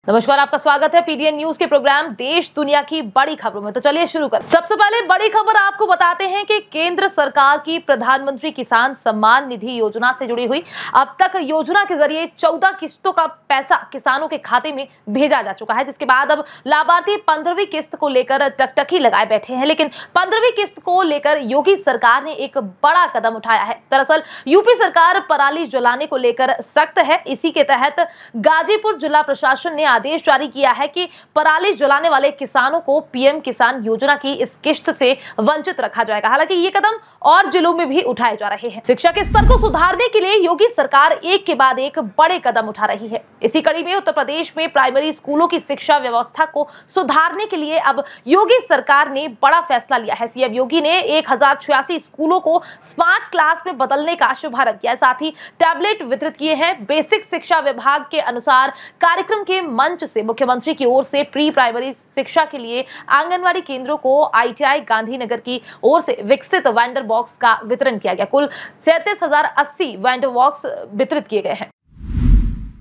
नमस्कार, आपका स्वागत है पीडीएन न्यूज के प्रोग्राम देश दुनिया की बड़ी खबरों में। तो चलिए शुरू कर। सबसे पहले बड़ी खबर आपको बताते हैं कि केंद्र सरकार की प्रधानमंत्री किसान सम्मान निधि योजना से जुड़ी हुई अब तक योजना के जरिए 14 किस्तों का पैसा किसानों के खाते में भेजा जा चुका है, जिसके बाद अब लाभार्थी 15वीं किस्त को लेकर टकटकी लगाए बैठे हैं। लेकिन 15वीं किस्त को लेकर योगी सरकार ने एक बड़ा कदम उठाया है। दरअसल यूपी सरकार पराली जलाने को लेकर सख्त है। इसी के तहत गाजीपुर जिला प्रशासन ने आदेश जारी किया है कि पराली जलाने वाले किसानों को पीएम किसान योजना की इस किस्त से वंचित रखा जाएगा। हालांकि ये कदम और जिलों में भी उठाए जा रहे हैं। शिक्षा के स्तर को सुधारने के लिए योगी सरकार एक के बाद एक बड़े कदम उठा रही है। इसी कड़ी में उत्तर प्रदेश में प्राइमरी स्कूलों की शिक्षा व्यवस्था को सुधारने के लिए अब योगी सरकार ने बड़ा फैसला लिया है। सीएम योगी ने 1086 स्कूलों को स्मार्ट क्लास में बदलने का शुभारंभ किया है। साथ ही टैबलेट वितरित किए हैं। बेसिक शिक्षा विभाग के अनुसार कार्यक्रम के मंच से मुख्यमंत्री की ओर से प्री प्राइमरी शिक्षा के लिए आंगनवाड़ी केंद्रों को आईटीआई गांधीनगर की ओर से विकसित वेंडर बॉक्स का वितरण किया गया। कुल 37,080 वेंडर बॉक्स वितरित किए गए हैं।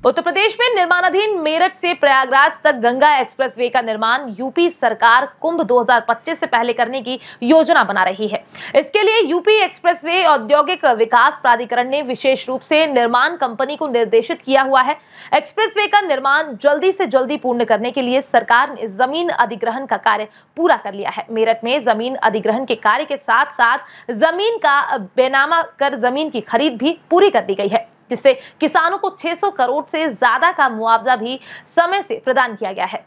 उत्तर प्रदेश में निर्माणाधीन मेरठ से प्रयागराज तक गंगा एक्सप्रेसवे का निर्माण यूपी सरकार कुंभ 2025 से पहले करने की योजना बना रही है। इसके लिए यूपी एक्सप्रेसवे औद्योगिक विकास प्राधिकरण ने विशेष रूप से निर्माण कंपनी को निर्देशित किया हुआ है। एक्सप्रेसवे का निर्माण जल्दी से जल्दी पूर्ण करने के लिए सरकार ने जमीन अधिग्रहण का कार्य पूरा कर लिया है। मेरठ में जमीन अधिग्रहण के कार्य के साथ साथ जमीन का बेनामा कर जमीन की खरीद भी पूरी कर दी गई है, जिससे किसानों को 600 करोड़ से ज्यादा का मुआवजा भी समय से प्रदान किया गया है।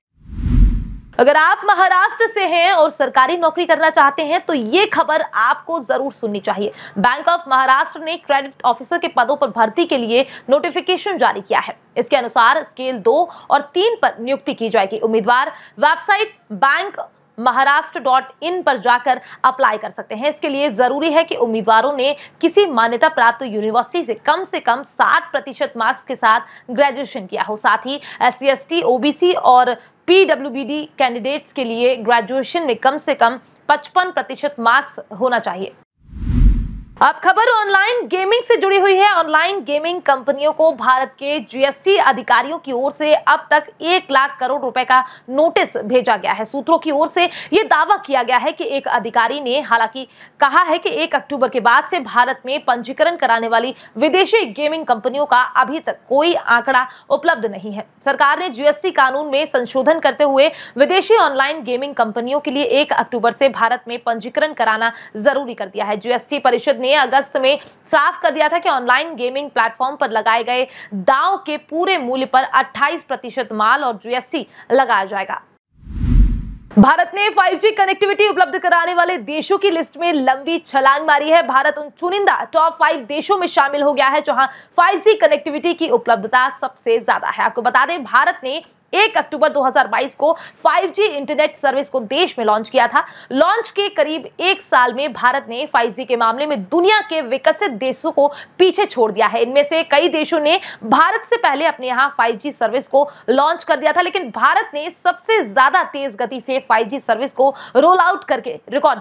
अगर आप महाराष्ट्र से हैं और सरकारी नौकरी करना चाहते हैं तो ये खबर आपको जरूर सुननी चाहिए। बैंक ऑफ महाराष्ट्र ने क्रेडिट ऑफिसर के पदों पर भर्ती के लिए नोटिफिकेशन जारी किया है। इसके अनुसार स्केल 2 और 3 पर नियुक्ति की जाएगी। उम्मीदवार वेबसाइट बैंक महाराष्ट्र.in पर जाकर अप्लाई कर सकते हैं। इसके लिए जरूरी है कि उम्मीदवारों ने किसी मान्यता प्राप्त यूनिवर्सिटी से कम 60% मार्क्स के साथ ग्रेजुएशन किया हो। साथ ही SC ST OBC और PWBD कैंडिडेट्स के लिए ग्रेजुएशन में कम से कम 55% मार्क्स होना चाहिए। अब खबर ऑनलाइन गेमिंग से जुड़ी हुई है। ऑनलाइन गेमिंग कंपनियों को भारत के जीएसटी अधिकारियों की ओर से अब तक 1 लाख करोड़ रुपए का नोटिस भेजा गया है। सूत्रों की ओर से यह दावा किया गया है कि एक अधिकारी ने हालांकि कहा है कि 1 अक्टूबर के बाद से भारत में पंजीकरण कराने वाली विदेशी गेमिंग कंपनियों का अभी तक कोई आंकड़ा उपलब्ध नहीं है। सरकार ने जीएसटी कानून में संशोधन करते हुए विदेशी ऑनलाइन गेमिंग कंपनियों के लिए 1 अक्टूबर से भारत में पंजीकरण कराना जरूरी कर दिया है। जीएसटी परिषद ने अगस्त में साफ कर दिया था कि ऑनलाइन गेमिंग प्लेटफॉर्म पर लगाए गए दांव के पूरे मूल्य पर 28% माल और जीएसटी लगाया जाएगा। भारत ने 5G कनेक्टिविटी उपलब्ध कराने वाले देशों की लिस्ट में लंबी छलांग मारी है। भारत उन चुनिंदा टॉप 5 देशों में शामिल हो गया है जहां 5G कनेक्टिविटी की उपलब्धता सबसे ज्यादा है। आपको बता दें, भारत ने 1 अक्टूबर 2022 को 5G इंटरनेट सर्विस को देश में लॉन्च किया था। लॉन्च के करीब 1 साल में भारत ने 5G के मामले में दुनिया के विकसित देशों को पीछे छोड़ दिया है। इनमें से कई देशों ने भारत से पहले अपने यहां 5G सर्विस को लॉन्च कर दिया था, लेकिन भारत ने सबसे ज्यादा तेज गति से 5G सर्विस को रोल आउट करके रिकॉर्ड